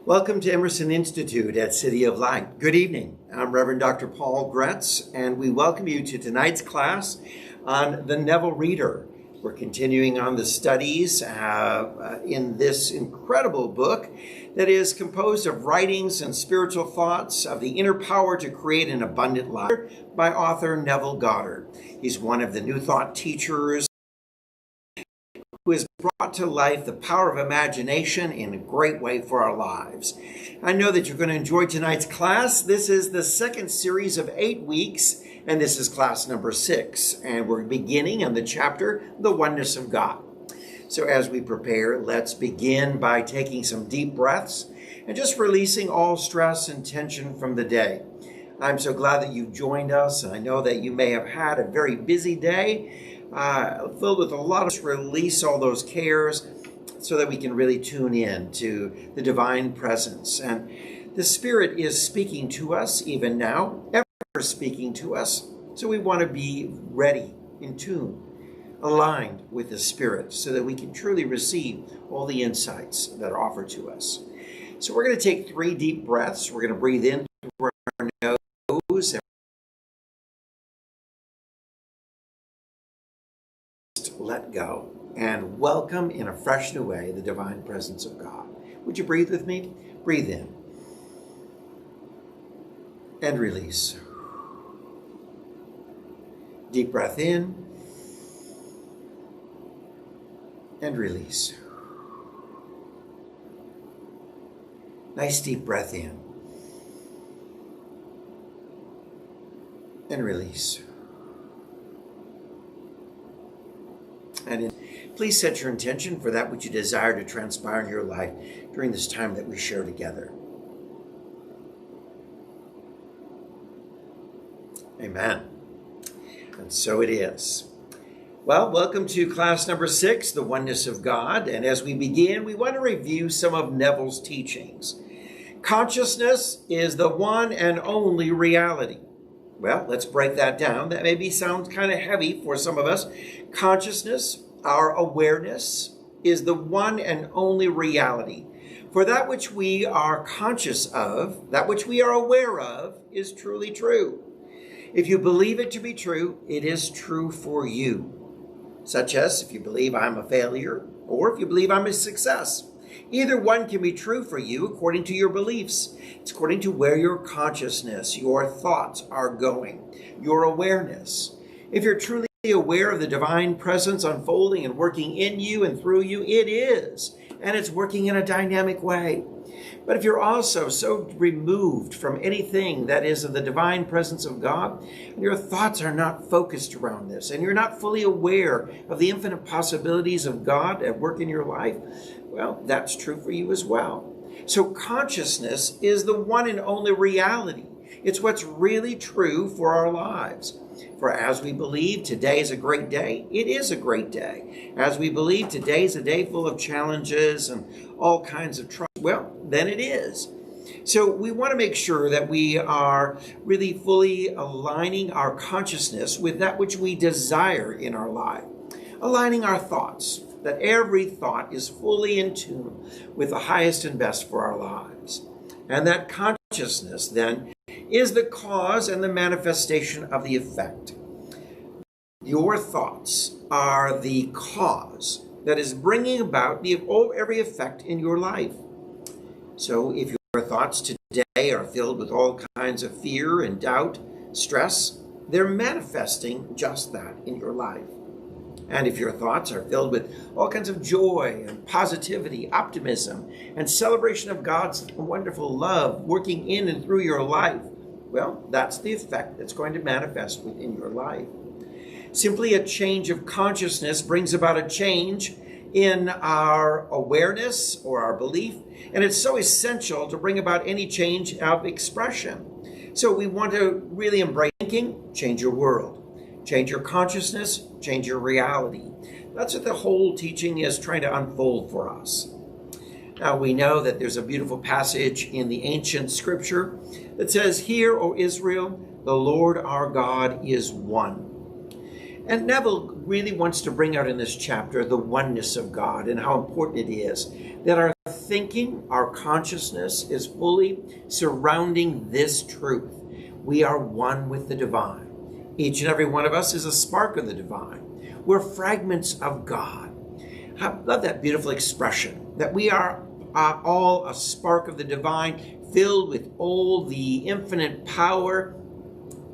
Welcome to Emerson Institute at City of Light. Good evening. I'm Reverend Dr. Paul Gretz, and we welcome you to tonight's class on the Neville Reader. We're continuing on the studies in this incredible book that is composed of writings and spiritual thoughts of the inner power to create an abundant life by author Neville Goddard. He's one of the New Thought teachers who has brought to life the power of imagination in a great way for our lives. I know that you're going to enjoy tonight's class. This is the second series of 8 weeks, and this is class number 6. And we're beginning on the chapter, The Oneness of God. So as we prepare, let's begin by taking some deep breaths and just releasing all stress and tension from the day. I'm so glad that you've joined us, and I know that you may have had a very busy day, filled with a lot of release all those cares so that we can really tune in to the divine presence. And the Spirit is speaking to us even now, ever speaking to us. So we want to be ready, in tune, aligned with the Spirit so that we can truly receive all the insights that are offered to us. So we're going to take 3 deep breaths. We're going to breathe in through our nose, let go, and welcome in a fresh new way the divine presence of God. Would you breathe with me? Breathe in and release. Deep breath in and release. Nice deep breath in and release. And please set your intention for that which you desire to transpire in your life during this time that we share together. Amen. And so it is. Well, welcome to class number 6, The Oneness of God. And as we begin, we want to review some of Neville's teachings. Consciousness is the one and only reality. Well, let's break that down. That maybe sounds kind of heavy for some of us. Consciousness, our awareness, is the one and only reality. For that which we are conscious of, that which we are aware of, is truly true. If you believe it to be true, it is true for you. Such as if you believe I'm a failure, or if you believe I'm a success. Either one can be true for you according to your beliefs. It's according to where your consciousness, your thoughts are going, your awareness. If you're truly aware of the divine presence unfolding and working in you and through you, it is. And it's working in a dynamic way. But if you're also so removed from anything that is of the divine presence of God, and your thoughts are not focused around this, and you're not fully aware of the infinite possibilities of God at work in your life, well, that's true for you as well. So consciousness is the one and only reality. It's what's really true for our lives. For as we believe today is a great day, it is a great day. As we believe today is a day full of challenges and all kinds of trouble, well, then it is. So we want to make sure that we are really fully aligning our consciousness with that which we desire in our life. Aligning our thoughts, that every thought is fully in tune with the highest and best for our lives. And that consciousness then is the cause and the manifestation of the effect. Your thoughts are the cause that is bringing about every effect in your life. So if your thoughts today are filled with all kinds of fear and doubt, stress, they're manifesting just that in your life. And if your thoughts are filled with all kinds of joy and positivity, optimism, and celebration of God's wonderful love working in and through your life, well, that's the effect that's going to manifest within your life. Simply a change of consciousness brings about a change in our awareness or our belief, and it's so essential to bring about any change of expression. So we want to really embrace thinking, change your world. Change your consciousness, change your reality. That's what the whole teaching is trying to unfold for us. Now we know that there's a beautiful passage in the ancient scripture that says, "Hear, O Israel, the Lord our God is one." And Neville really wants to bring out in this chapter the oneness of God and how important it is that our thinking, our consciousness is fully surrounding this truth. We are one with the divine. Each and every one of us is a spark of the divine. We're fragments of God. I love that beautiful expression, that we are all a spark of the divine, filled with all the infinite power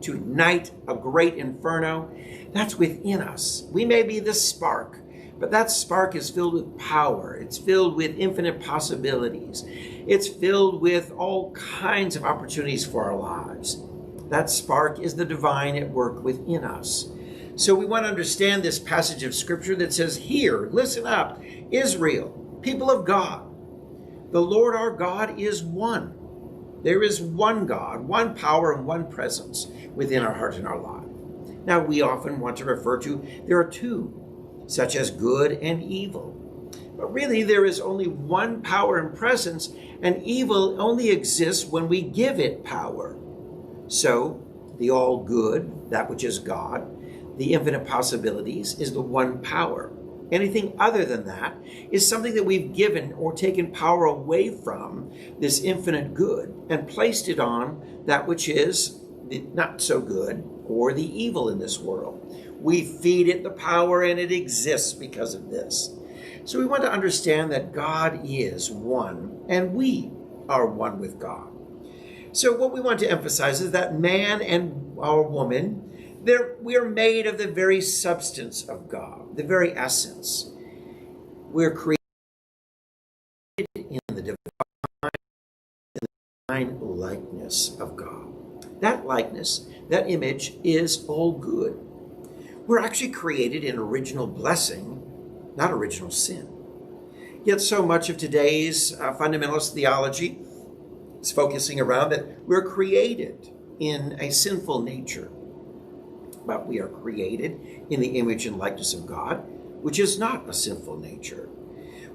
to ignite a great inferno. That's within us. We may be the spark, but that spark is filled with power. It's filled with infinite possibilities. It's filled with all kinds of opportunities for our lives. That spark is the divine at work within us. So we want to understand this passage of scripture that says, "Hear, listen up, Israel, people of God. The Lord our God is one." There is one God, one power, and one presence within our heart and our life. Now, we often want to refer to there are two, such as good and evil. But really, there is only one power and presence, and evil only exists when we give it power. So, the all good, that which is God, the infinite possibilities, is the one power. Anything other than that is something that we've given or taken power away from this infinite good and placed it on that which is not so good or the evil in this world. We feed it the power and it exists because of this. So we want to understand that God is one and we are one with God. So what we want to emphasize is that man and our woman, we are made of the very substance of God, the very essence. We're created in the divine likeness of God. That likeness, that image, is all good. We're actually created in original blessing, not original sin. Yet so much of today's fundamentalist theology is focusing around that we're created in a sinful nature. But we are created in the image and likeness of God, which is not a sinful nature.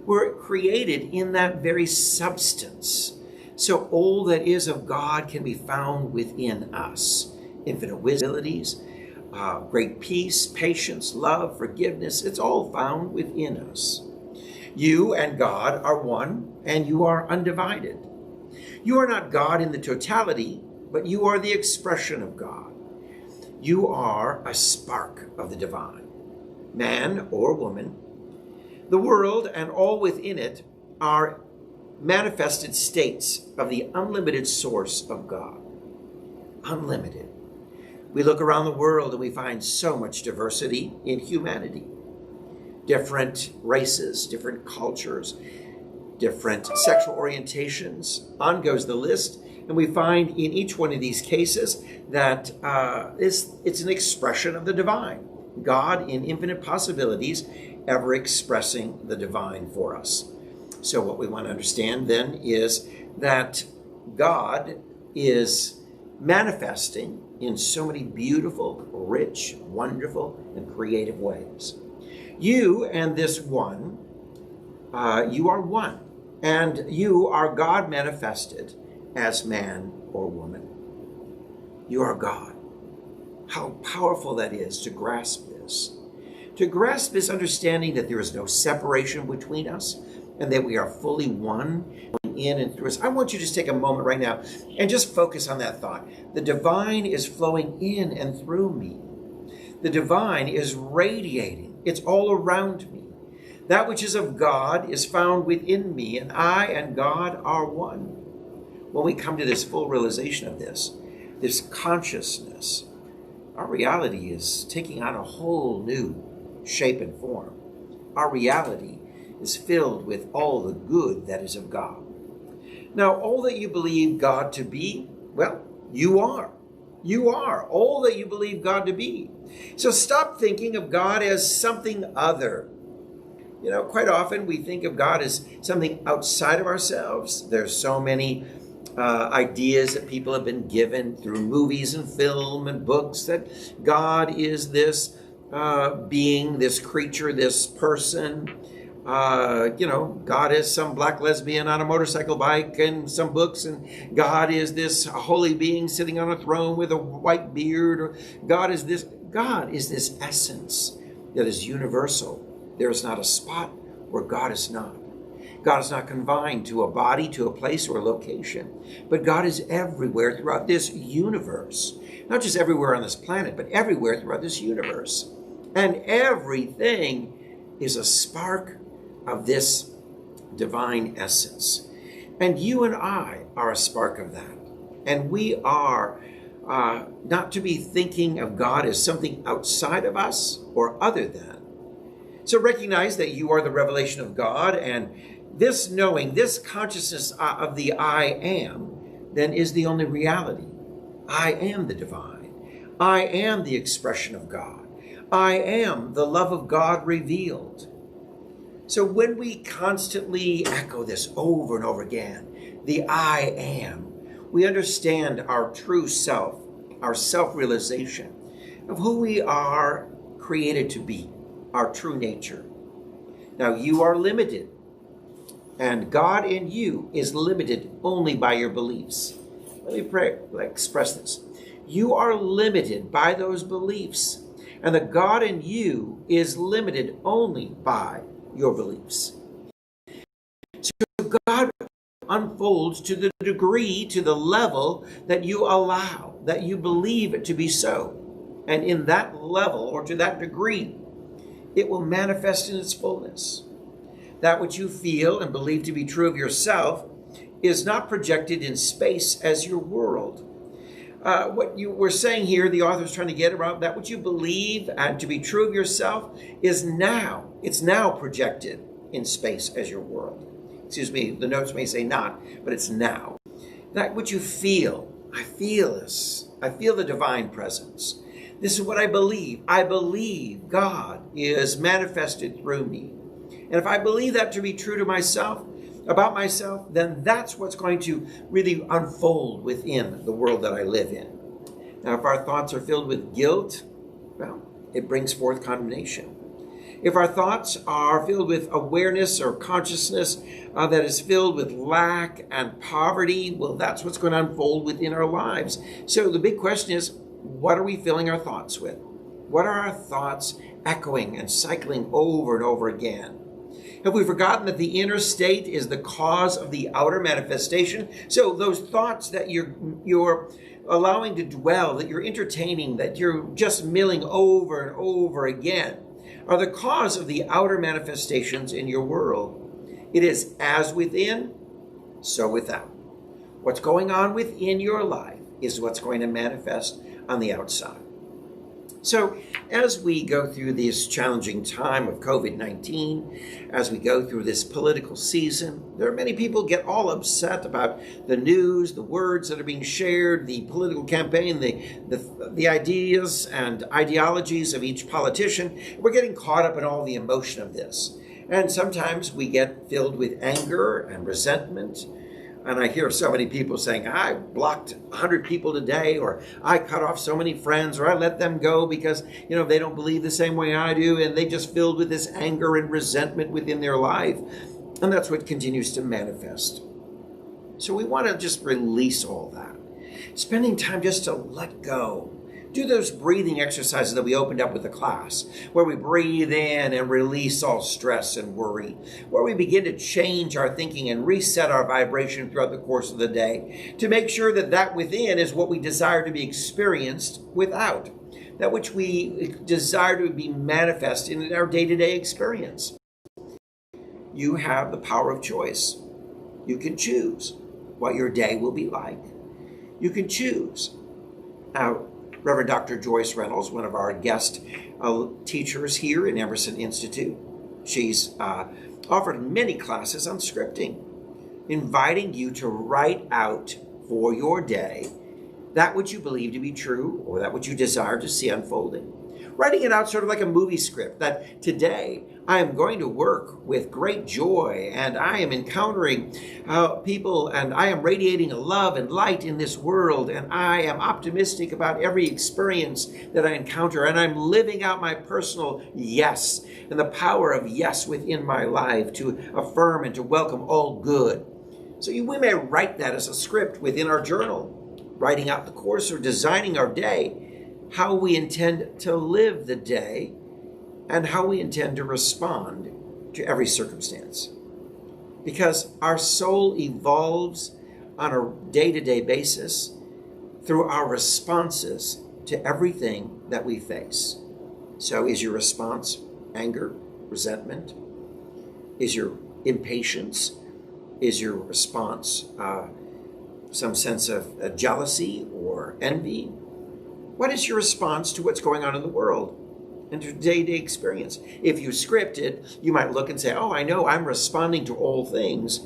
We're created in that very substance. So all that is of God can be found within us. Infinite wisdom, great peace, patience, love, forgiveness, it's all found within us. You and God are one, and you are undivided. You are not God in the totality, but you are the expression of God. You are a spark of the divine, man or woman. The world and all within it are manifested states of the unlimited source of God. Unlimited. We look around the world and we find so much diversity in humanity. Different races, different cultures, different sexual orientations. On goes the list. And we find in each one of these cases that it's an expression of the divine. God in infinite possibilities, ever expressing the divine for us. So what we want to understand then is that God is manifesting in so many beautiful, rich, wonderful, and creative ways. You and this one, you are one. And you are God manifested as man or woman. You are God. How powerful that is to grasp this. To grasp this understanding that there is no separation between us and that we are fully one in and through us. I want you to just take a moment right now and just focus on that thought. The divine is flowing in and through me. The divine is radiating. It's all around me. That which is of God is found within me, and I and God are one. When we come to this full realization of this consciousness, our reality is taking on a whole new shape and form. Our reality is filled with all the good that is of God. Now, all that you believe God to be, well, you are. You are all that you believe God to be. So stop thinking of God as something other. You know, quite often we think of God as something outside of ourselves. There's so many ideas that people have been given through movies and film and books that God is this being, this creature, this person. God is some black lesbian on a motorcycle bike and some books, and God is this holy being sitting on a throne with a white beard, or God is this essence that is universal. There is not a spot where God is not. God is not confined to a body, to a place, or a location, but God is everywhere throughout this universe. Not just everywhere on this planet, but everywhere throughout this universe. And everything is a spark of this divine essence. And you and I are a spark of that. And we are not to be thinking of God as something outside of us or other than. So recognize that you are the revelation of God, and this knowing, this consciousness of the I am, then is the only reality. I am the divine. I am the expression of God. I am the love of God revealed. So when we constantly echo this over and over again, the I am, we understand our true self, our self-realization of who we are created to be, our true nature. Now you are limited, and God in you is limited only by your beliefs. Let me express this. You are limited by those beliefs, and the God in you is limited only by your beliefs. So God unfolds to the degree, to the level that you allow, that you believe it to be so. And in that level, or to that degree, it will manifest in its fullness. That which you feel and believe to be true of yourself is not projected in space as your world. What you were saying here, the author's trying to get around, that what you believe and to be true of yourself is now. It's now projected in space as your world. Excuse me, the notes may say not, but it's now. That what you feel, I feel this. I feel the divine presence. This is what I believe. I believe God is manifested through me. And if I believe that to be true to myself, about myself, then that's what's going to really unfold within the world that I live in. Now, if our thoughts are filled with guilt, well, it brings forth condemnation. If our thoughts are filled with awareness or consciousness that is filled with lack and poverty, well, that's what's going to unfold within our lives. So the big question is, what are we filling our thoughts with? What are our thoughts echoing and cycling over and over again? Have we forgotten that the inner state is the cause of the outer manifestation? So those thoughts that you're allowing to dwell, that you're entertaining, that you're just milling over and over again, are the cause of the outer manifestations in your world. It is as within, so without. What's going on within your life is what's going to manifest on the outside. So as we go through this challenging time of COVID-19, as we go through this political season, there are many people get all upset about the news, the words that are being shared, the political campaign, the ideas and ideologies of each politician. We're getting caught up in all the emotion of this. And sometimes we get filled with anger and resentment. And I hear so many people saying, I blocked 100 people today, or I cut off so many friends, or I let them go because, they don't believe the same way I do, and they just filled with this anger and resentment within their life. And that's what continues to manifest. So we want to just release all that. Spending time just to let go. Do those breathing exercises that we opened up with the class, where we breathe in and release all stress and worry, where we begin to change our thinking and reset our vibration throughout the course of the day to make sure that that within is what we desire to be experienced without, that which we desire to be manifest in our day-to-day experience. You have the power of choice. You can choose what your day will be like. You can choose. Now, Reverend Dr. Joyce Reynolds, one of our guest teachers here in Emerson Institute, she's offered many classes on scripting, inviting you to write out for your day that which you believe to be true or that which you desire to see unfolding. Writing it out sort of like a movie script, that today I am going to work with great joy, and I am encountering people, and I am radiating love and light in this world, and I am optimistic about every experience that I encounter, and I'm living out my personal yes and the power of yes within my life to affirm and to welcome all good. So we may write that as a script within our journal, writing out the course or designing our day, how we intend to live the day, and how we intend to respond to every circumstance. Because our soul evolves on a day-to-day basis through our responses to everything that we face. So is your response anger, resentment? Is your impatience? Is your response some sense of jealousy or envy? What is your response to what's going on in the world and to day-to-day experience? If you script it, you might look and say, oh, I know I'm responding to all things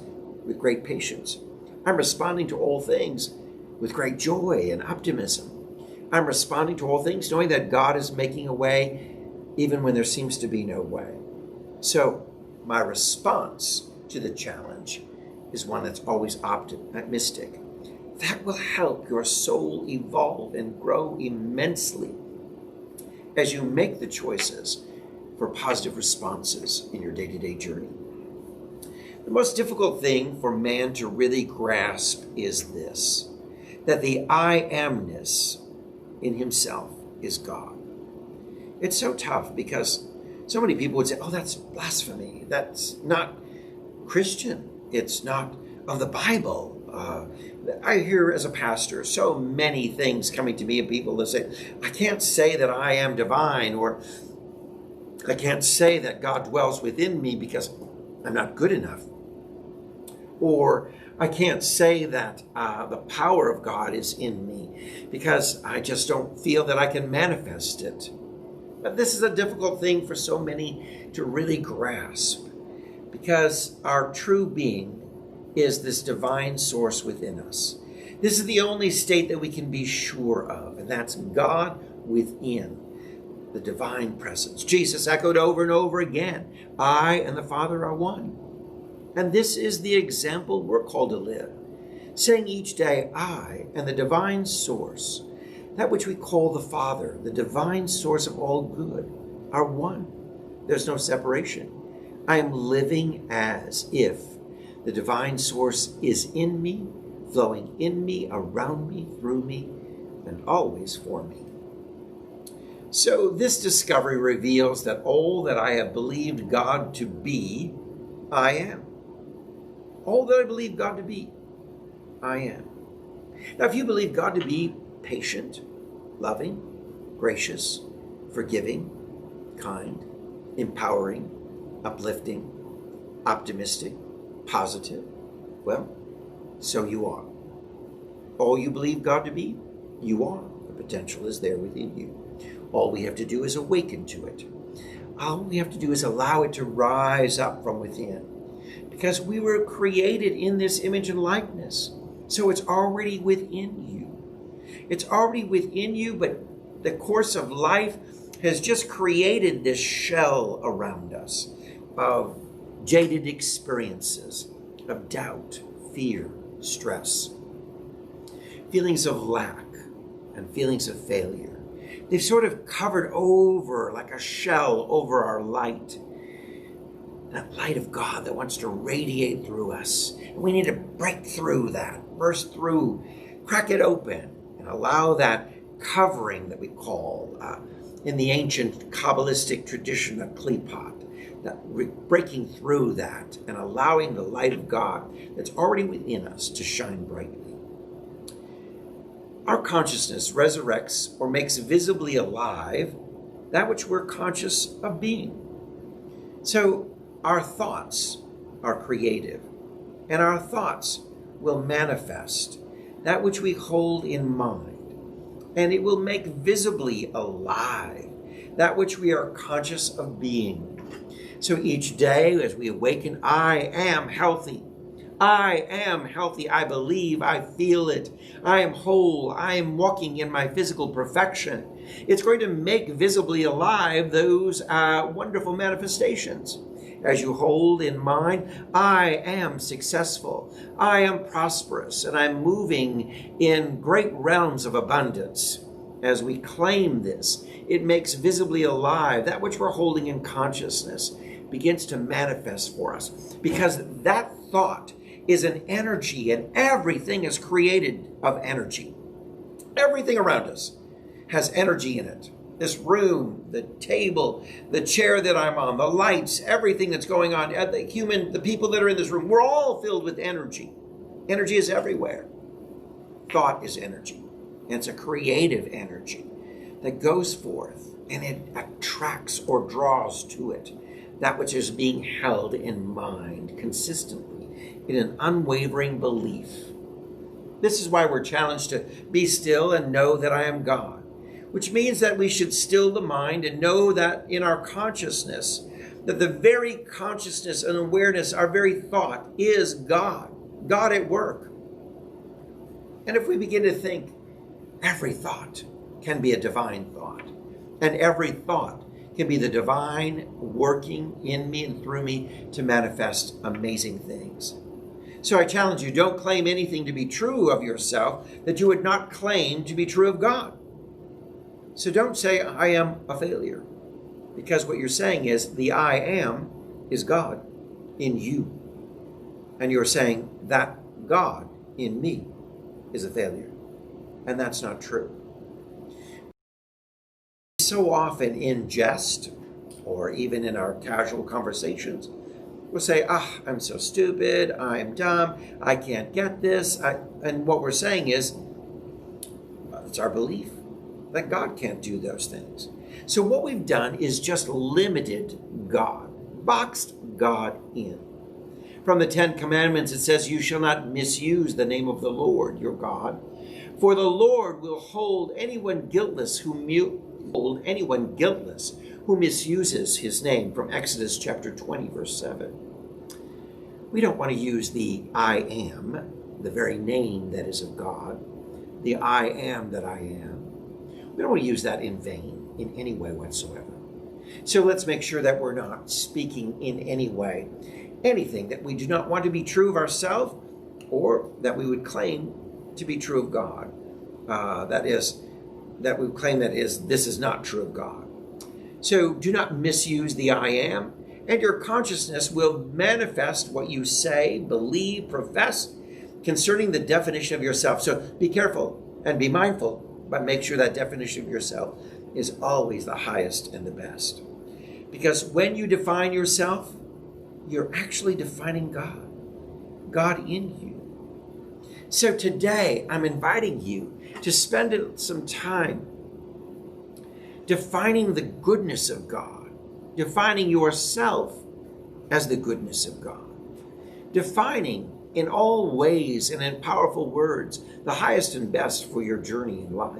with great patience. I'm responding to all things with great joy and optimism. I'm responding to all things knowing that God is making a way even when there seems to be no way. So my response to the challenge is one that's always optimistic. That will help your soul evolve and grow immensely as you make the choices for positive responses in your day-to-day journey. The most difficult thing for man to really grasp is this, that the I amness in himself is God. It's so tough because so many people would say, oh, that's blasphemy. That's not Christian. It's not of the Bible. I hear as a pastor so many things coming to me of people that say, I can't say that I am divine, or I can't say that God dwells within me because I'm not good enough. Or I can't say that the power of God is in me because I just don't feel that I can manifest it. But this is a difficult thing for so many to really grasp, because our true being is this divine source within us. This is the only state that we can be sure of, and that's God within, the divine presence. Jesus echoed over and over again, I and the Father are one. And this is the example we're called to live, saying each day, I and the divine source, that which we call the Father, the divine source of all good, are one. There's no separation. I am living as if the divine source is in me, flowing in me, around me, through me, and always for me. So this discovery reveals that all that I have believed God to be, I am. All that I believe God to be, I am. Now, if you believe God to be patient, loving, gracious, forgiving, kind, empowering, uplifting, optimistic, positive, well, so you are. All you believe God to be, you are. The potential is there within you. All we have to do is awaken to it. All we have to do is allow it to rise up from within, because we were created in this image and likeness. So it's already within you. It's already within you, but the course of life has just created this shell around us of jaded experiences, of doubt, fear, stress, feelings of lack, and feelings of failure. They've sort of covered over like a shell over our light. That light of God that wants to radiate through us. And we need to break through that, burst through, crack it open, and allow that covering that we call, in the ancient Kabbalistic tradition, a klipot, that breaking through that and allowing the light of God that's already within us to shine brightly. Our consciousness resurrects or makes visibly alive that which we're conscious of being. So our thoughts are creative, and our thoughts will manifest that which we hold in mind, and it will make visibly alive that which we are conscious of being. So each day as we awaken, I am healthy, I am healthy. I believe. I feel it. I am whole. I am walking in my physical perfection. It's going to make visibly alive those wonderful manifestations. As you hold in mind, I am successful, I am prosperous, and I'm moving in great realms of abundance. As we claim this, it makes visibly alive that which we're holding in consciousness begins to manifest for us, because that thought is an energy, and everything is created of energy. Everything around us has energy in it. This room, the table, the chair that I'm on, the lights, everything that's going on, the people that are in this room, we're all filled with energy. Energy is everywhere. Thought is energy. And it's a creative energy that goes forth, and it attracts or draws to it that which is being held in mind consistently in an unwavering belief. This is why we're challenged to be still and know that I am God. Which means that we should still the mind and know that in our consciousness, that the very consciousness and awareness, our very thought is God, God at work. And if we begin to think, every thought can be a divine thought, and every thought can be the divine working in me and through me to manifest amazing things. So I challenge you, don't claim anything to be true of yourself that you would not claim to be true of God. So don't say, I am a failure, because what you're saying is the I am is God in you. And you're saying that God in me is a failure. And that's not true. So often in jest, or even in our casual conversations, we'll say, I'm so stupid, I'm dumb, I can't get this. And what we're saying is, it's our belief that God can't do those things. So what we've done is just limited God, boxed God in. From the 10 Commandments, it says, you shall not misuse the name of the Lord, your God, for the Lord will hold anyone guiltless who misuses his name, from Exodus chapter 20, verse 7. We don't want to use the I am, the very name that is of God, the I am that I am. We don't want to use that in vain in any way whatsoever. So let's make sure that we're not speaking in any way anything that we do not want to be true of ourselves, or that we would claim to be true of God. That we claim this is not true of God. So do not misuse the I am, and your consciousness will manifest what you say, believe, profess concerning the definition of yourself. So be careful and be mindful, but make sure that definition of yourself is always the highest and the best. Because when you define yourself, you're actually defining God, God in you. So today, I'm inviting you to spend some time defining the goodness of God, defining yourself as the goodness of God, defining in all ways and in powerful words the highest and best for your journey in life.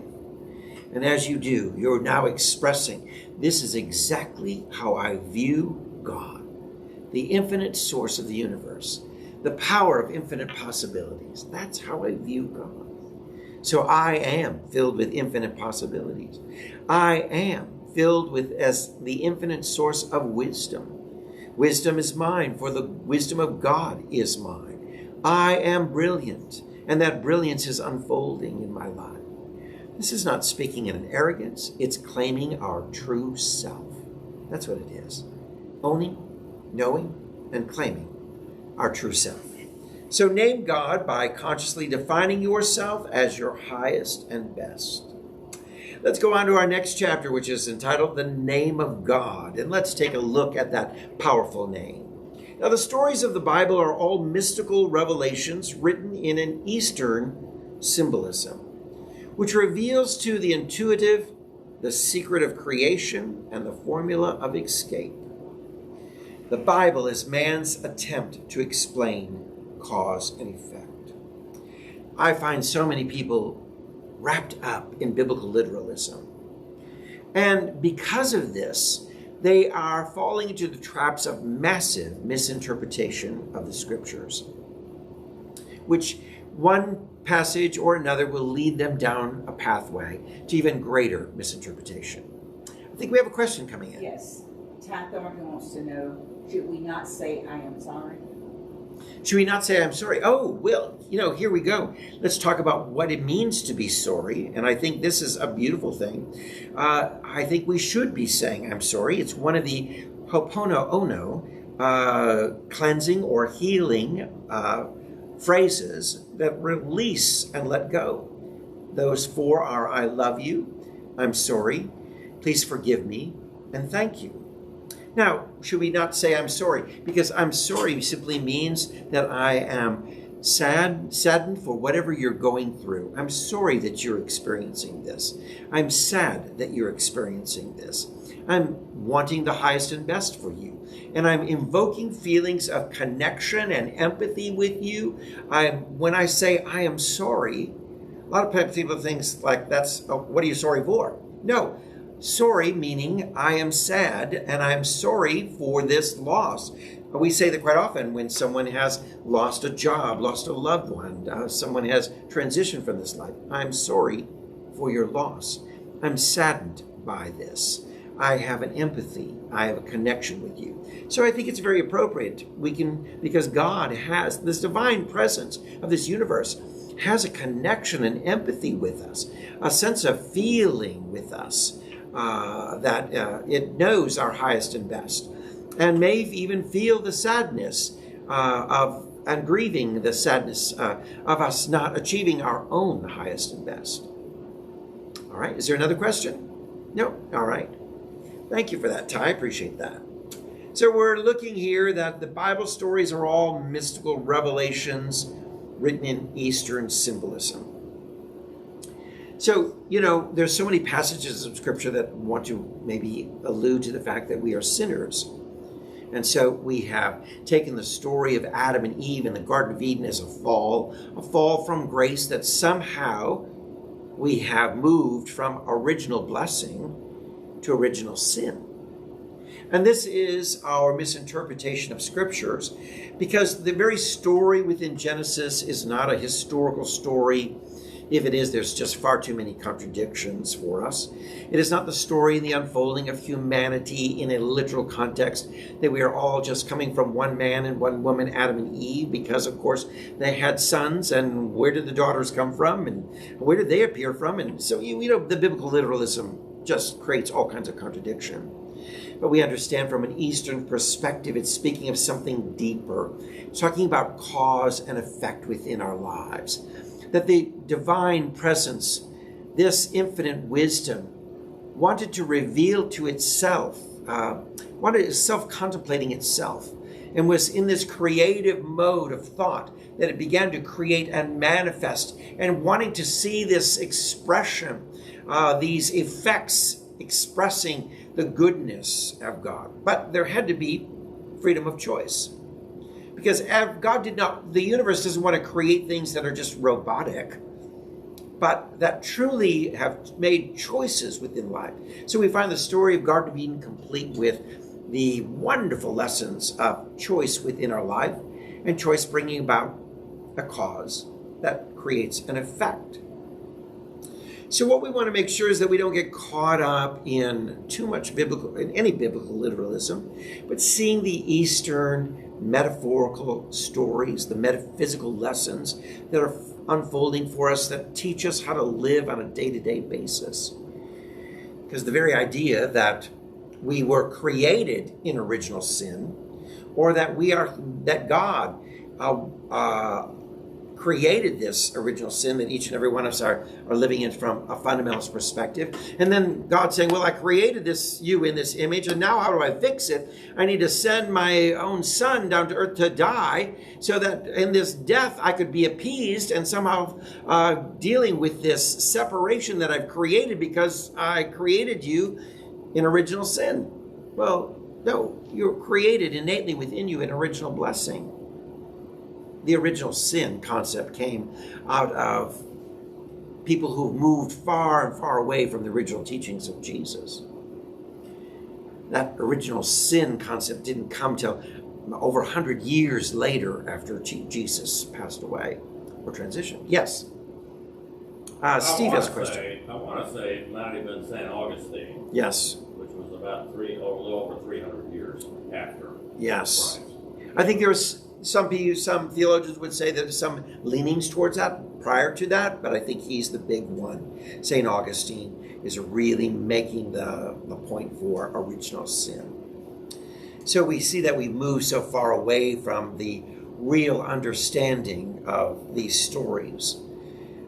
And as you do, you're now expressing, this is exactly how I view God, the infinite source of the universe, the power of infinite possibilities. That's how I view God. So I am filled with infinite possibilities. I am filled with as the infinite source of wisdom. Wisdom is mine, for the wisdom of God is mine. I am brilliant, and that brilliance is unfolding in my life. This is not speaking in an arrogance. It's claiming our true self. That's what it is. Owning, knowing, and claiming our true self. So name God by consciously defining yourself as your highest and best. Let's go on to our next chapter, which is entitled The Name of God. And let's take a look at that powerful name. Now, the stories of the Bible are all mystical revelations written in an Eastern symbolism, which reveals to the intuitive the secret of creation and the formula of escape. The Bible is man's attempt to explain cause and effect. I find so many people wrapped up in biblical literalism. And because of this, they are falling into the traps of massive misinterpretation of the scriptures. which one passage or another will lead them down a pathway to even greater misinterpretation. I think we have a question coming in. Yes. Ty Thornton wants to know, should we not say, I am sorry? Should we not say I'm sorry? Oh, well, here we go. Let's talk about what it means to be sorry. And I think this is a beautiful thing. I think we should be saying I'm sorry. It's one of the ho'oponopono, cleansing or healing phrases that release and let go. Those four are I love you, I'm sorry, please forgive me, and thank you. Now, should we not say I'm sorry? Because I'm sorry simply means that I am saddened for whatever you're going through. I'm sorry that you're experiencing this. I'm sad that you're experiencing this. I'm wanting the highest and best for you. And I'm invoking feelings of connection and empathy with you. When I say I am sorry, a lot of times people think like, what are you sorry for? No. Sorry meaning I am sad and I'm sorry for this loss. We say that quite often when someone has lost a job, lost a loved one, someone has transitioned from this life. I'm sorry for your loss. I'm saddened by this. I have an empathy. I have a connection with you. So I think it's very appropriate. Because God has this divine presence of this universe, has a connection and empathy with us, a sense of feeling with us. That it knows our highest and best, and may even feel the sadness and grieving the sadness of us not achieving our own highest and best. All right, is there another question? No? All right. Thank you for that, Ty. I appreciate that. So we're looking here that the Bible stories are all mystical revelations written in Eastern symbolism. So, there's so many passages of Scripture that want to maybe allude to the fact that we are sinners. And so we have taken the story of Adam and Eve in the Garden of Eden as a fall from grace, that somehow we have moved from original blessing to original sin. And this is our misinterpretation of Scriptures, because the very story within Genesis is not a historical story. If it is, there's just far too many contradictions for us. It is not the story and the unfolding of humanity in a literal context, that we are all just coming from one man and one woman, Adam and Eve, because, of course, they had sons, and where did the daughters come from, and where did they appear from? And so, the biblical literalism just creates all kinds of contradiction. But we understand from an Eastern perspective, it's speaking of something deeper. It's talking about cause and effect within our lives. That the divine presence, this infinite wisdom, wanted to reveal to itself, wanted self-contemplating itself, and was in this creative mode of thought that it began to create and manifest, and wanting to see this expression, these effects expressing the goodness of God. But there had to be freedom of choice. Because the universe doesn't want to create things that are just robotic, but that truly have made choices within life. So we find the story of Garden of Eden complete with the wonderful lessons of choice within our life, and choice bringing about a cause that creates an effect. So what we want to make sure is that we don't get caught up in too much any biblical literalism, but seeing the Eastern metaphorical stories, the metaphysical lessons that are unfolding for us, that teach us how to live on a day-to-day basis. Because the very idea that we were created in original sin, or that God created this original sin that each and every one of us are living in from a fundamentalist perspective. And then God saying, well, I created you in this image, and now how do I fix it? I need to send my own son down to earth to die, so that in this death I could be appeased, and somehow dealing with this separation that I've created because I created you in original sin. Well, no, you're created innately within you in original blessing. The original sin concept came out of people who moved far and far away from the original teachings of Jesus. That original sin concept didn't come till over 100 years later after Jesus passed away. or transition. Yes. Steve has a question. I want to say it might have been St. Augustine. Yes. Which was about a little over 300 years after. Yes. Christ. I think there's some theologians would say that there's some leanings towards that prior to that, but I think he's the big one. St. Augustine is really making the point for original sin. So we see that we move so far away from the real understanding of these stories.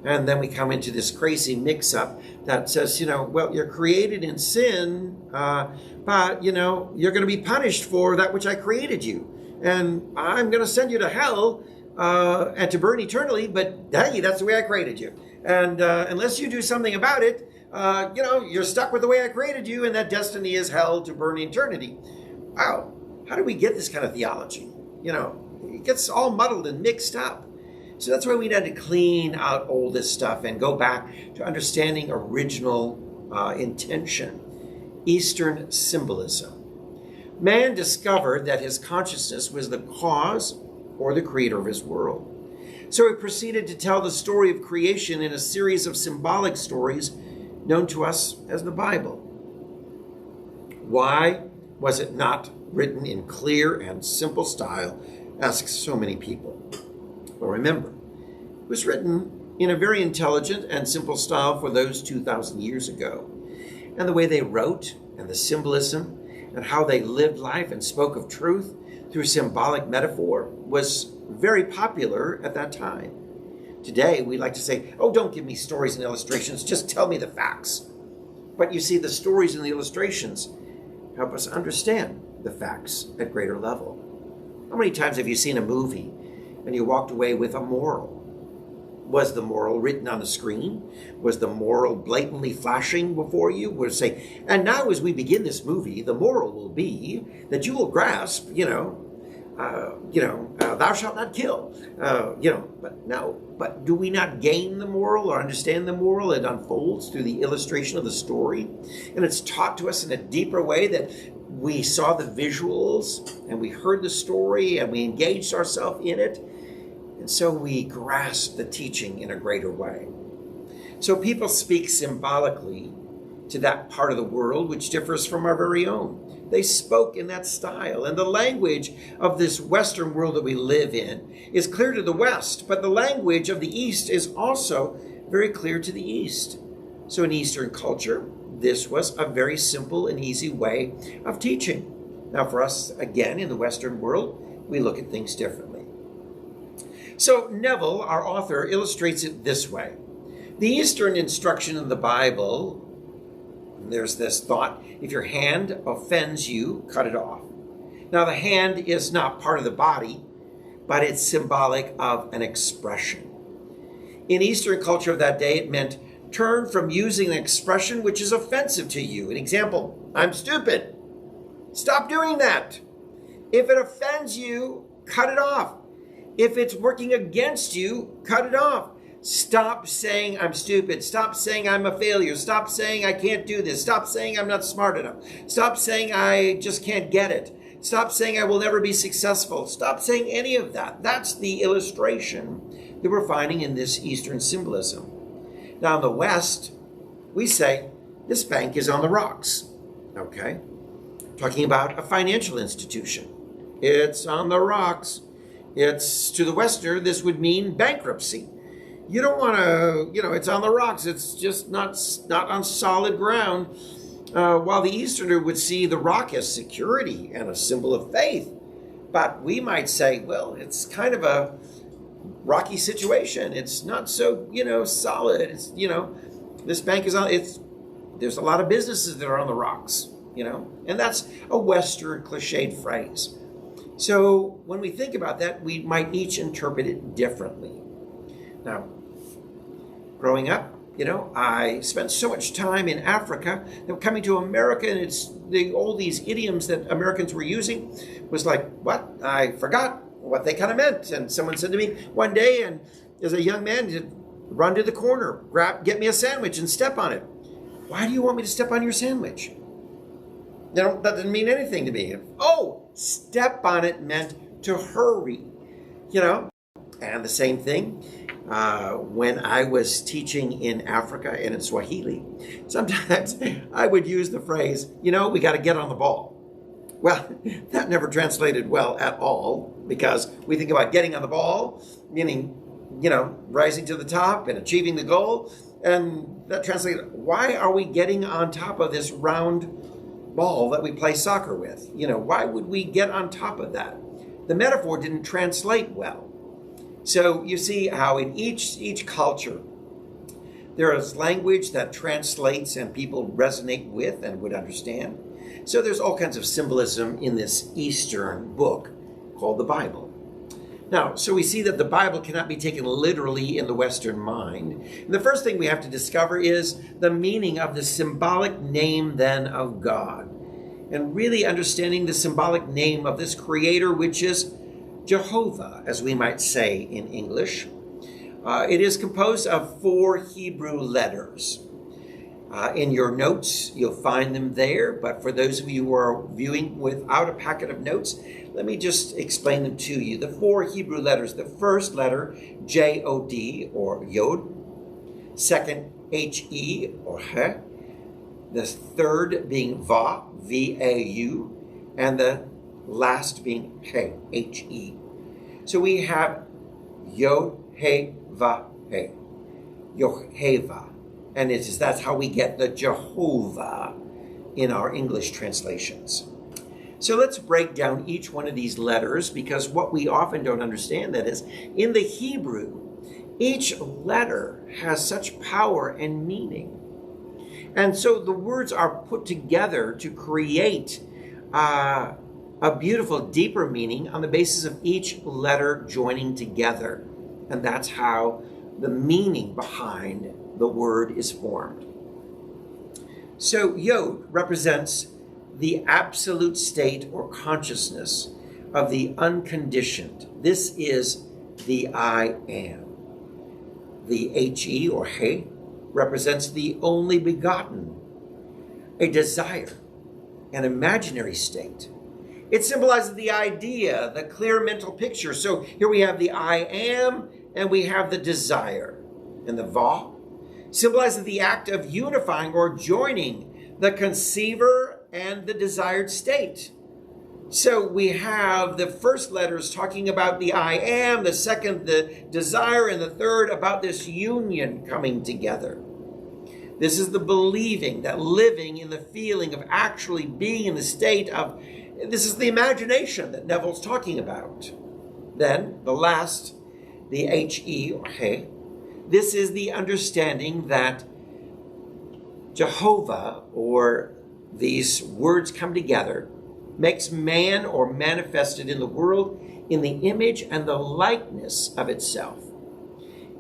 And then we come into this crazy mix-up that says, well, you're created in sin, but, you're going to be punished for that which I created you. And I'm going to send you to hell and to burn eternally, but hey, that's the way I created you. And unless you do something about it, you're stuck with the way I created you, and that destiny is hell to burn eternity. Wow, how do we get this kind of theology? It gets all muddled and mixed up. So that's why we had to clean out all this stuff and go back to understanding original intention, Eastern symbolism. Man discovered that his consciousness was the cause or the creator of his world. So he proceeded to tell the story of creation in a series of symbolic stories known to us as the Bible. Why was it not written in clear and simple style, ask so many people? Well, remember, it was written in a very intelligent and simple style for those 2,000 years ago. And the way they wrote and the symbolism and how they lived life and spoke of truth through symbolic metaphor was very popular at that time. Today, we like to say, oh, don't give me stories and illustrations, just tell me the facts. But you see, the stories and the illustrations help us understand the facts at greater level. How many times have you seen a movie and you walked away with a moral? Was the moral written on the screen? Was the moral blatantly flashing before you? Would it say, and now as we begin this movie, the moral will be that you will grasp, thou shalt not kill, but no. But do we not gain the moral or understand the moral? It unfolds through the illustration of the story. And it's taught to us in a deeper way that we saw the visuals and we heard the story and we engaged ourselves in it. And so we grasp the teaching in a greater way. So people speak symbolically to that part of the world which differs from our very own. They spoke in that style. And the language of this Western world that we live in is clear to the West, but the language of the East is also very clear to the East. So in Eastern culture, this was a very simple and easy way of teaching. Now for us, again, in the Western world, we look at things differently. So Neville, our author, illustrates it this way. The Eastern instruction in the Bible, there's this thought, if your hand offends you, cut it off. Now the hand is not part of the body, but it's symbolic of an expression. In Eastern culture of that day, it meant turn from using an expression which is offensive to you. An example, I'm stupid. Stop doing that. If it offends you, cut it off. If it's working against you, cut it off. Stop saying I'm stupid. Stop saying I'm a failure. Stop saying I can't do this. Stop saying I'm not smart enough. Stop saying I just can't get it. Stop saying I will never be successful. Stop saying any of that. That's the illustration that we're finding in this Eastern symbolism. Now in the West, we say this bank is on the rocks. Okay? Talking about a financial institution. It's on the rocks. It's, to the Westerner, this would mean bankruptcy. You don't want to, it's on the rocks. It's just not on solid ground. While the Easterner would see the rock as security and a symbol of faith. But we might say, well, it's kind of a rocky situation. It's not so, solid. It's, this bank is on, there's a lot of businesses that are on the rocks, and that's a Western cliched phrase. So when we think about that, we might each interpret it differently. Now, growing up, I spent so much time in Africa that coming to America, and all these idioms that Americans were using was like, what? I forgot what they kind of meant. And someone said to me one day, and as a young man, he'd run to the corner, get me a sandwich and step on it. Why do you want me to step on your sandwich? That didn't mean anything to me. Oh, step on it meant to hurry, And the same thing When I was teaching in Africa and in Swahili, sometimes I would use the phrase, we got to get on the ball. Well, that never translated well at all, because we think about getting on the ball, meaning, rising to the top and achieving the goal. And that translates, why are we getting on top of this round ball that we play soccer with? Why would we get on top of that? The metaphor didn't translate well. So you see how in each culture, there is language that translates and people resonate with and would understand. So there's all kinds of symbolism in this Eastern book called the Bible. Now, so we see that the Bible cannot be taken literally in the Western mind. And the first thing we have to discover is the meaning of the symbolic name then of God. And really understanding the symbolic name of this creator, which is Jehovah, as we might say in English. It is composed of 4 Hebrew letters. In your notes, you'll find them there. But for those of you who are viewing without a packet of notes, let me just explain them to you. The 4 Hebrew letters, the first letter, J-O-D, or Yod. Second, H-E, or He. The third being Va, V-A-U. And the last being He, H-E. So we have Yod, He, Va, He. Yoheva. And that's how we get the Jehovah in our English translations. So let's break down each one of these letters, because what we often don't understand, that is, in the Hebrew, each letter has such power and meaning. And so the words are put together to create a beautiful, deeper meaning on the basis of each letter joining together. And that's how the meaning behind the word is formed. So Yod represents the absolute state or consciousness of the unconditioned. This is the I am. The He, or He, represents the only begotten, a desire, an imaginary state. It symbolizes the idea, the clear mental picture. So here we have the I am, and we have the desire. And the Va symbolizes the act of unifying or joining the conceiver and the desired state. So we have the first letters talking about the I am, the second the desire, and the third about this union coming together. This is the believing, that living in the feeling of actually being in the state of, this is the imagination that Neville's talking about. Then the last, the He, or He, this is the understanding that Jehovah, or these words come together, makes man or manifested in the world in the image and the likeness of itself.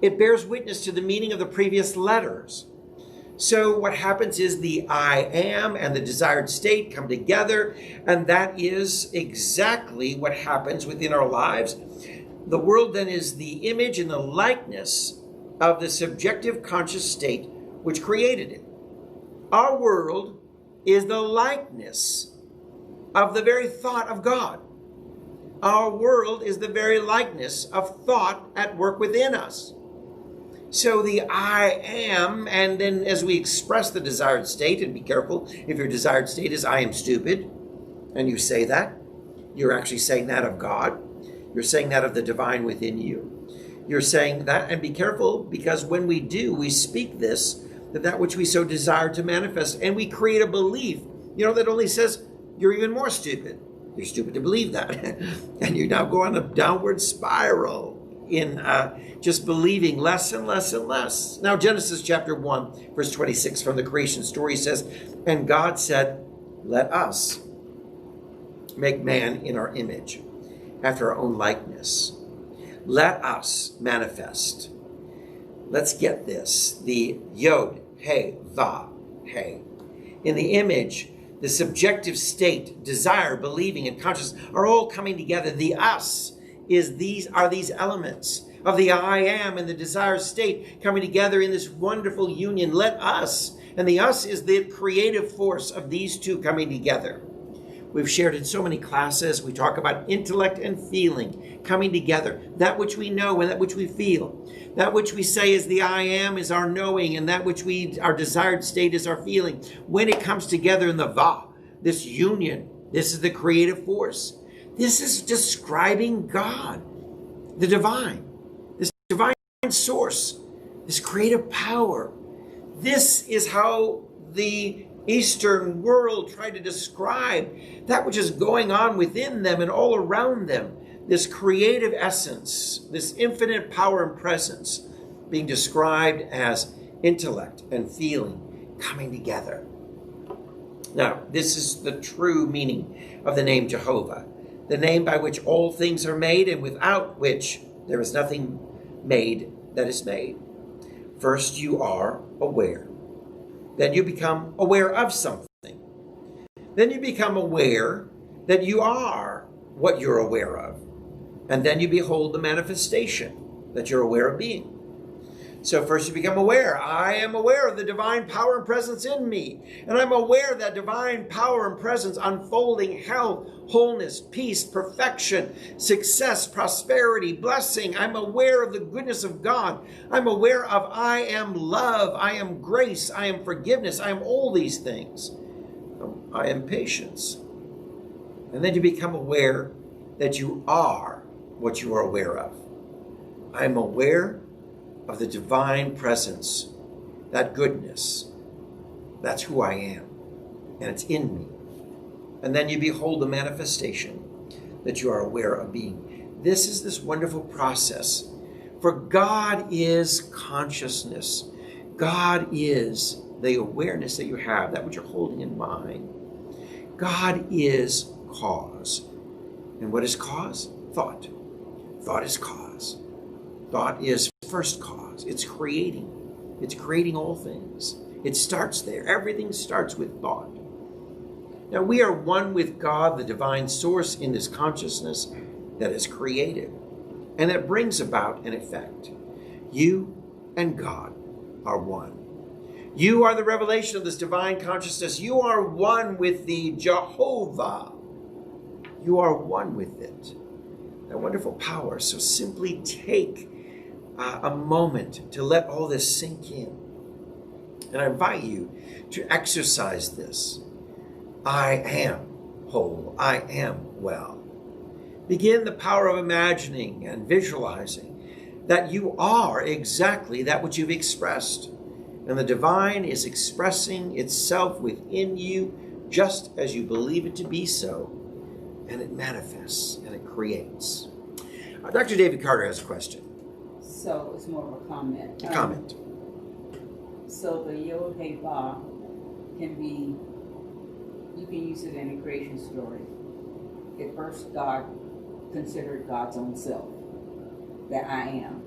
It bears witness to the meaning of the previous letters. So what happens is the I am and the desired state come together, and that is exactly what happens within our lives. The world then is the image and the likeness of the subjective conscious state which created it. Our world is the likeness of the very thought of God. Our world is the very likeness of thought at work within us. So the I am, and then as we express the desired state, and be careful if your desired state is I am stupid, and you say that, you're actually saying that of God. You're saying that of the divine within you. You're saying that, and be careful, because when we do, we speak this, that which we so desire to manifest, and we create a belief, that only says you're even more stupid. You're stupid to believe that. And you now go on a downward spiral in just believing less and less and less. Now, Genesis chapter 1, verse 26 from the creation story says, "And God said, let us make man in our image, after our own likeness. Let us manifest." Let's get this. The Yod, He, Va, He. In the image, the subjective state, desire, believing, and consciousness are all coming together. The us are these elements of the I am and the desire state coming together in this wonderful union. Let us. And the us is the creative force of these two coming together. We've shared in so many classes. We talk about intellect and feeling coming together. That which we know and that which we feel. That which we say is the I am is our knowing, and that which our desired state is our feeling. When it comes together in the Va, this union, this is the creative force. This is describing God, the divine, this divine source, this creative power. This is how the Eastern world tried to describe that which is going on within them and all around them. This creative essence, this infinite power and presence being described as intellect and feeling coming together. Now, this is the true meaning of the name Jehovah, the name by which all things are made and without which there is nothing made that is made. First, you are aware. Then you become aware of something. Then you become aware that you are what you're aware of. And then you behold the manifestation that you're aware of being. So first you become aware. I am aware of the divine power and presence in me. And I'm aware of that divine power and presence unfolding health, wholeness, peace, perfection, success, prosperity, blessing. I'm aware of the goodness of God. I'm aware of I am love. I am grace. I am forgiveness. I am all these things. I am patience. And then you become aware that you are what you are aware of. I'm aware of the divine presence, that goodness. That's who I am, and it's in me. And then you behold the manifestation that you are aware of being. This is this wonderful process. For God is consciousness. God is the awareness that you have, that which you're holding in mind. God is cause. And what is cause? Thought. Thought is cause. Thought is first cause. It's creating. It's creating all things. It starts there. Everything starts with thought. Now we are one with God, the divine source, in this consciousness that is created and that brings about an effect. You and God are one. You are the revelation of this divine consciousness. You are one with the Jehovah. You are one with it. That wonderful power. So simply take a moment to let all this sink in. And I invite you to exercise this. I am whole. I am well. Begin the power of imagining and visualizing that you are exactly that which you've expressed. And the divine is expressing itself within you just as you believe it to be so. And it manifests and it creates. Dr. David Carter has a question. So it's more of a comment. A comment. So the Yod-Heh-Vah can be, you can use it in a creation story. At first, God considered God's own self, that I am.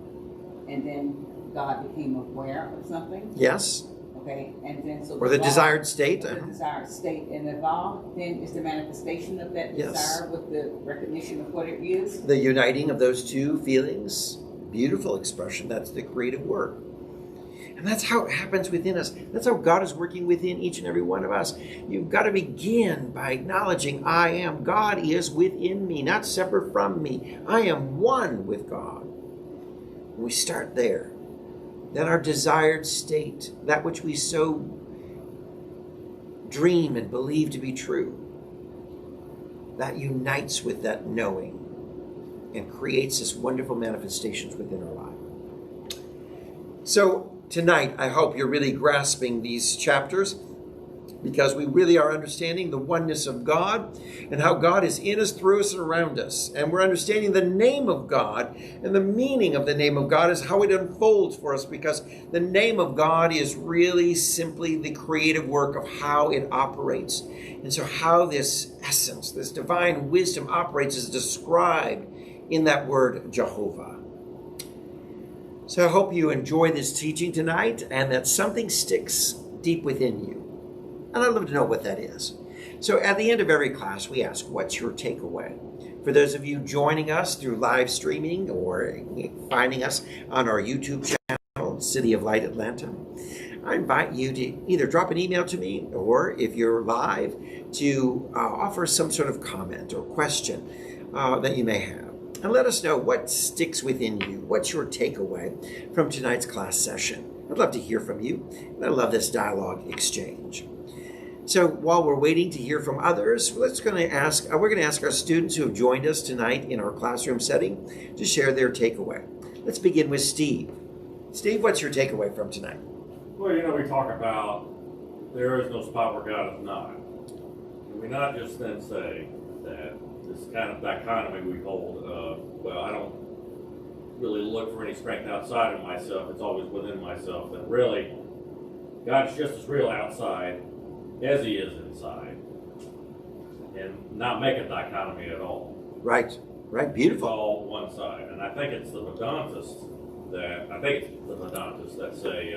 And then God became aware of something. Yes. Okay, and then so or the desired state. The desired state, and the Va then is the manifestation of that desire with the recognition of what it is. The uniting of those two feelings, beautiful expression. That's the creative work, and that's how it happens within us. That's how God is working within each and every one of us. You've got to begin by acknowledging I am. God is within me, not separate from me. I am one with God. And we start there. Then our desired state, that which we so dream and believe to be true, that unites with that knowing and creates this wonderful manifestations within our life. So tonight, I hope you're really grasping these chapters, because we really are understanding the oneness of God and how God is in us, through us, and around us. And we're understanding the name of God, and the meaning of the name of God is how it unfolds for us, because the name of God is really simply the creative work of how it operates. And so how this essence, this divine wisdom operates is described in that word Jehovah. So I hope you enjoy this teaching tonight and that something sticks deep within you. And I'd love to know what that is. So at the end of every class, we ask, what's your takeaway? For those of you joining us through live streaming or finding us on our YouTube channel, City of Light Atlanta, I invite you to either drop an email to me or, if you're live, to offer some sort of comment or question that you may have. And let us know what sticks within you. What's your takeaway from tonight's class session? I'd love to hear from you. And I love this dialogue exchange. So while we're waiting to hear from others, we're going to ask our students who have joined us tonight in our classroom setting to share their takeaway. Let's begin with Steve. Steve, what's your takeaway from tonight? Well, we talk about there is no spot where God is not. Can we not just then say that this kind of dichotomy we hold of, well, I don't really look for any strength outside of myself, it's always within myself, that really God's just as real outside as he is inside, and not make a dichotomy at all. Right, beautiful. It's all one side. And I think it's the Vedantists that say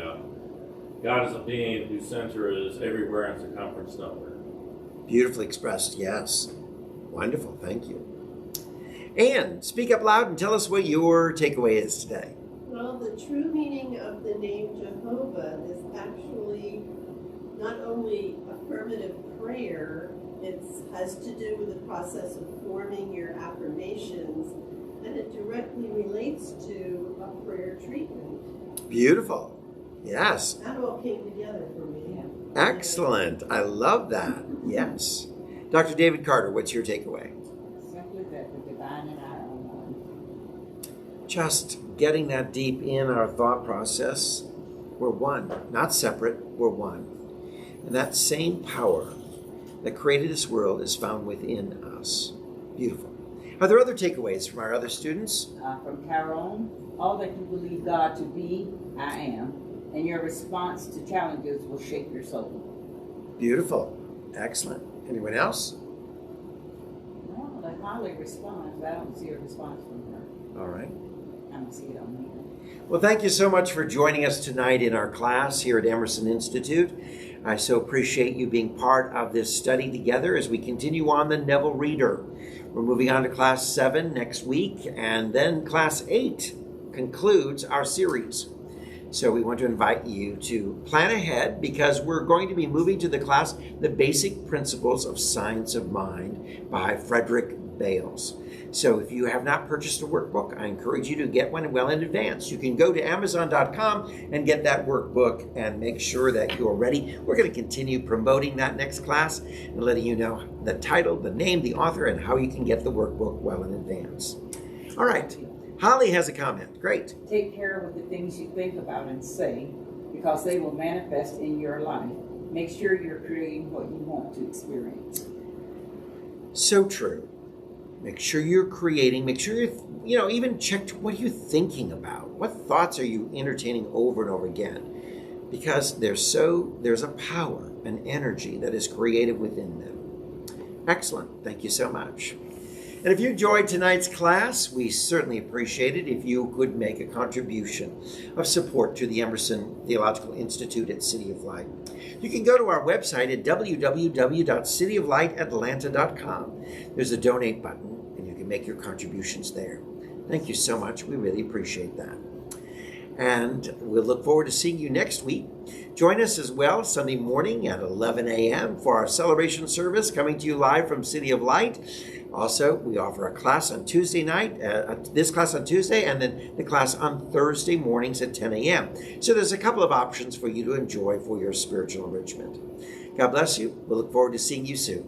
God is a being whose center is everywhere and circumference nowhere. Beautifully expressed, yes. Wonderful, thank you. Anne, speak up loud and tell us what your takeaway is today. Well, the true meaning of the name Jehovah is actually not only affirmative prayer, it has to do with the process of forming your affirmations, and it directly relates to a prayer treatment. Beautiful. Yes. That all came together for me. Excellent. I love that. Yes. Dr. David Carter, what's your takeaway? Simply that the divine and I are one. Just getting that deep in our thought process. We're one, not separate, we're one. And that same power that created this world is found within us. Beautiful. Are there other takeaways from our other students? From Carol, all that you believe God to be, I am, and your response to challenges will shape your soul. Beautiful. Excellent. Anyone else? Well, like Holly responds, but I don't see a response from her. All right. I don't see it on here. Well, thank you so much for joining us tonight in our class here at Emerson Institute. I so appreciate you being part of this study together as we continue on the Neville Reader. We're moving on to Class 7 next week, and then Class 8 concludes our series. So we want to invite you to plan ahead, because we're going to be moving to the class, The Basic Principles of Science of Mind by Frederick Bales. So if you have not purchased a workbook, I encourage you to get one well in advance. You can go to Amazon.com and get that workbook and make sure that you're ready. We're going to continue promoting that next class and letting you know the title, the name, the author, and how you can get the workbook well in advance. All right. Holly has a comment. Great. Take care with the things you think about and say, because they will manifest in your life. Make sure you're creating what you want to experience. So true. Make sure you're creating, make sure you're, even check what are you thinking about? What thoughts are you entertaining over and over again? Because there's a power, an energy that is created within them. Excellent. Thank you so much. And if you enjoyed tonight's class, we certainly appreciate it if you could make a contribution of support to the Emerson Theological Institute at City of Light. You can go to our website at www.cityoflightatlanta.com. There's a donate button, and you can make your contributions there. Thank you so much. We really appreciate that. And we'll look forward to seeing you next week. Join us as well Sunday morning at 11 a.m. for our celebration service coming to you live from City of Light. Also, we offer a class on Tuesday night, this class on Tuesday, and then the class on Thursday mornings at 10 a.m. So there's a couple of options for you to enjoy for your spiritual enrichment. God bless you. We'll look forward to seeing you soon.